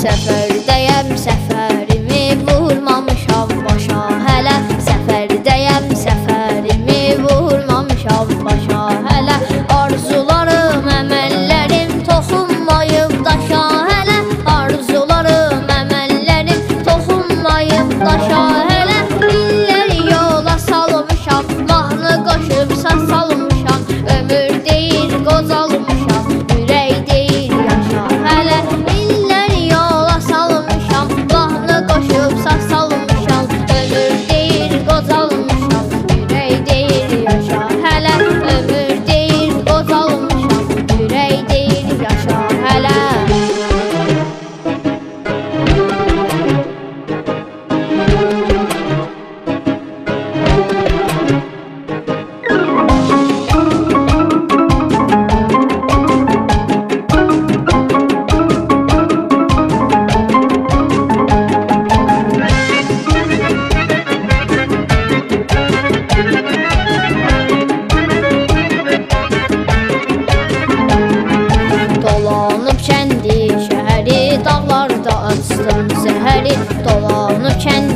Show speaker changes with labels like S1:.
S1: Səfərdəyəm, səfərimi vurmamışam başa hələ. Səfərdəyəm, səfərimi vurmamışam başa hələ. Arzularım, əməllərim toxunmayıb daşa hələ. Arzularım, əməllərim toxunmayıb daşa hələ. İlləri yola salmışam, mahnı qoşub səs salmışam. Ömür deyir qocalmışam, ürək deyir yaşa hələ. Qoşub sağ salmışam, ömür deyir qocalmışam, ürək deyir yaşa hələ. Ömür deyir qocalmışam, ürək deyir yaşa hələ. Dolanıb kəndi şəhəri, dağlarda açdım səhəri. Dolanıb kəndi